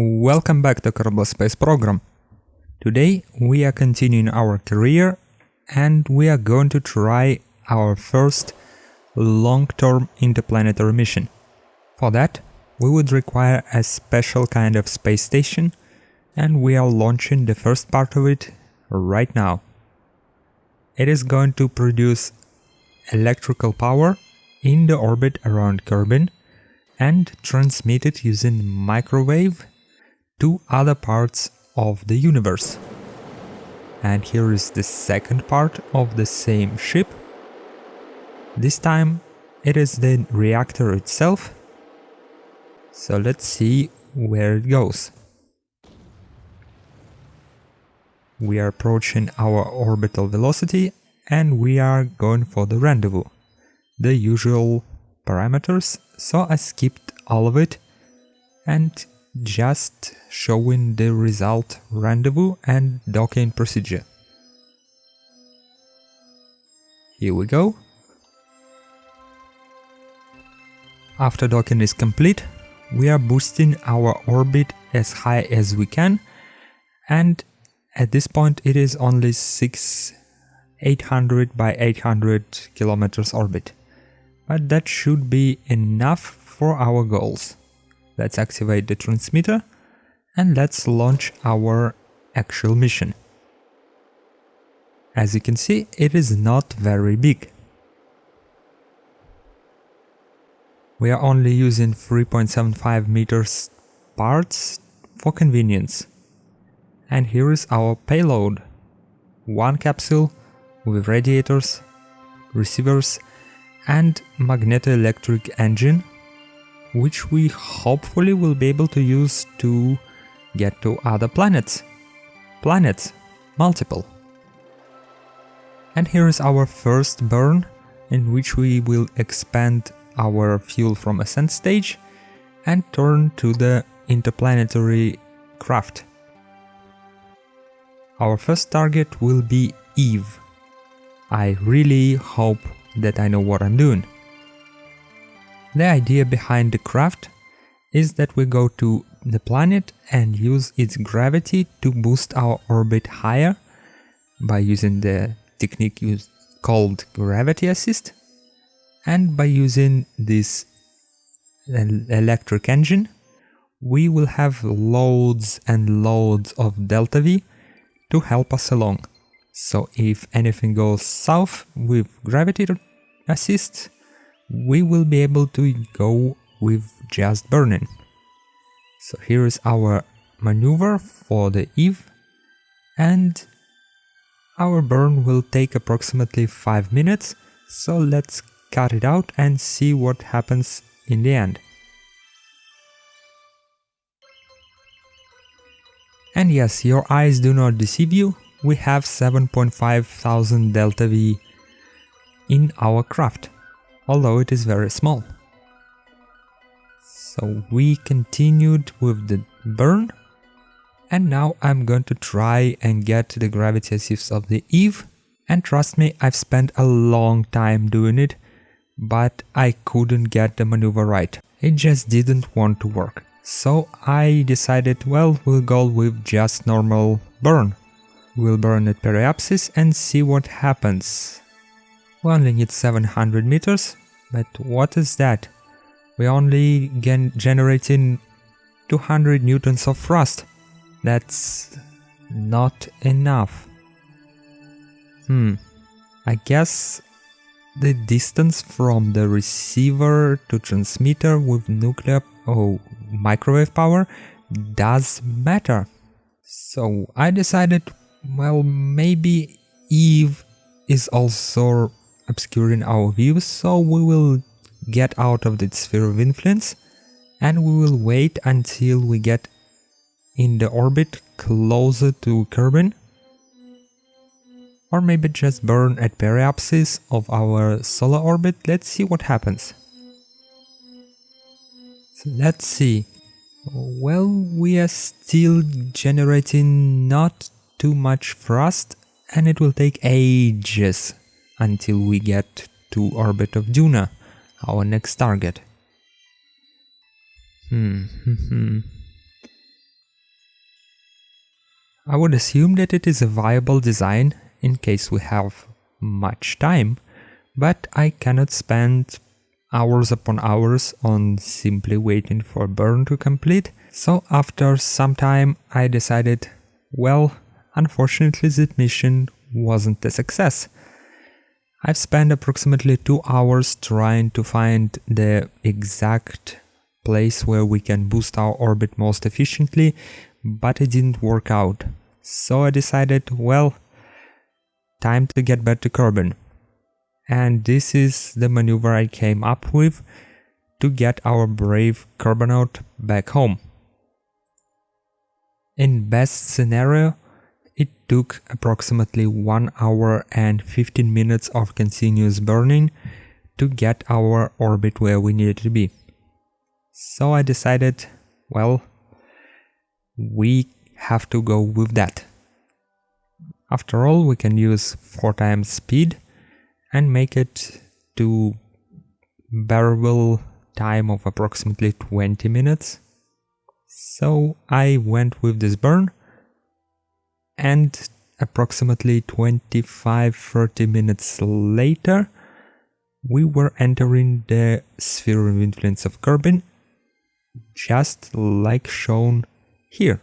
Welcome back to Kerbal Space Program. Today we are continuing our career and we are going to try our first long-term interplanetary mission. For that, we would require a special kind of space station, and we are launching the first part of it right now. It is going to produce electrical power in the orbit around Kerbin and transmit it using microwave to other parts of the universe. And here is the second part of the same ship. This time it is the reactor itself. So let's see where it goes. We are approaching our orbital velocity and we are going for the rendezvous. The usual parameters, so I skipped all of it and just showing the result rendezvous and docking procedure. Here we go. After docking is complete, we are boosting our orbit as high as we can, and at this point it is only 800 by 800 kilometers orbit, but that should be enough for our goals. Let's activate the transmitter and let's launch our actual mission. As you can see, it is not very big. We are only using 3.75 meters parts for convenience. And here is our payload. One capsule with radiators, receivers and magnetoelectric engine, which we hopefully will be able to use to get to other planets. Multiple. And here is our first burn, in which we will expand our fuel from ascent stage and turn to the interplanetary craft. Our first target will be Eve. I really hope that I know what I'm doing. The idea behind the craft is that we go to the planet and use its gravity to boost our orbit higher by using the technique called gravity assist, and by using this electric engine we will have loads and loads of delta V to help us along. So if anything goes south with gravity assist, we will be able to go with just burning. So here is our maneuver for the Eve, and our burn will take approximately 5 minutes, so let's cut it out and see what happens in the end. And yes, your eyes do not deceive you, we have 7,500 delta V in our craft, although it is very small. So we continued with the burn, and now I'm going to try and get the gravity assist of the Eve, and trust me, I've spent a long time doing it, but I couldn't get the maneuver right. It just didn't want to work. So I decided, well, we'll go with just normal burn. We'll burn at periapsis and see what happens. We only need 700 meters, but what is that? We're only generating 200 newtons of thrust. That's not enough. I guess the distance from the receiver to transmitter with microwave power does matter. So I decided, well, maybe Eve is also obscuring our view, so we will get out of the sphere of influence and we will wait until we get in the orbit closer to Kerbin, or maybe just burn at periapsis of our solar orbit. Let's see what happens. So let's see. Well, we are still generating not too much thrust, and it will take ages until we get to orbit of Duna, our next target. I would assume that it is a viable design in case we have much time, but I cannot spend hours upon hours on simply waiting for burn to complete. So after some time I decided, well, unfortunately this mission wasn't a success. I've spent approximately 2 hours trying to find the exact place where we can boost our orbit most efficiently, but it didn't work out. So I decided, well, time to get back to Kerbin. And this is the maneuver I came up with to get our brave Kerbanaut back home. In best scenario, it took approximately 1 hour and 15 minutes of continuous burning to get our orbit where we needed to be. So I decided, well, we have to go with that. After all, we can use 4 times speed and make it to bearable time of approximately 20 minutes. So I went with this burn, and approximately 25-30 minutes later we were entering the sphere of influence of Kerbin, just like shown here.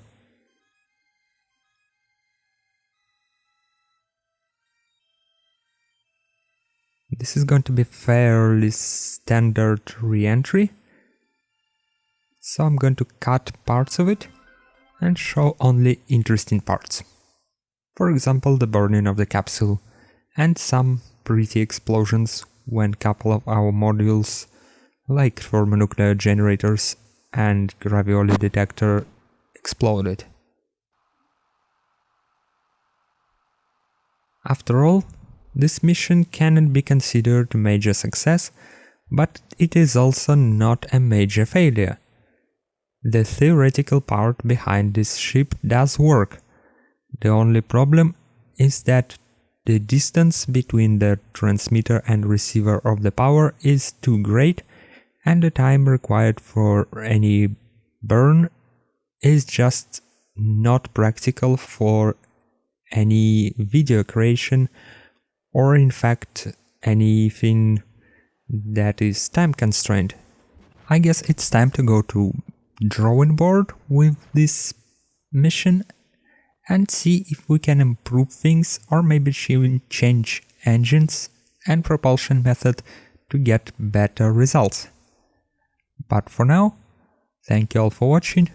This is going to be fairly standard reentry, so I'm going to cut parts of it and show only interesting parts. For example, the burning of the capsule and some pretty explosions when a couple of our modules, like thermonuclear generators and gravioli detector, exploded. After all, this mission cannot be considered a major success, but it is also not a major failure. The theoretical part behind this ship does work. The only problem is that the distance between the transmitter and receiver of the power is too great, and the time required for any burn is just not practical for any video creation, or in fact anything that is time constrained. I guess it's time to go to drawing board with this mission and see if we can improve things, or maybe change engines and propulsion method to get better results. But for now, thank you all for watching.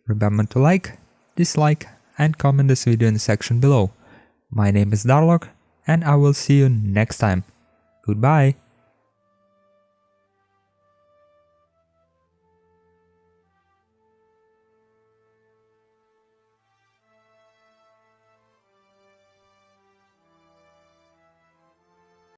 Remember to like, dislike and comment this video in the section below. My name is Darlock, and I will see you next time. Goodbye.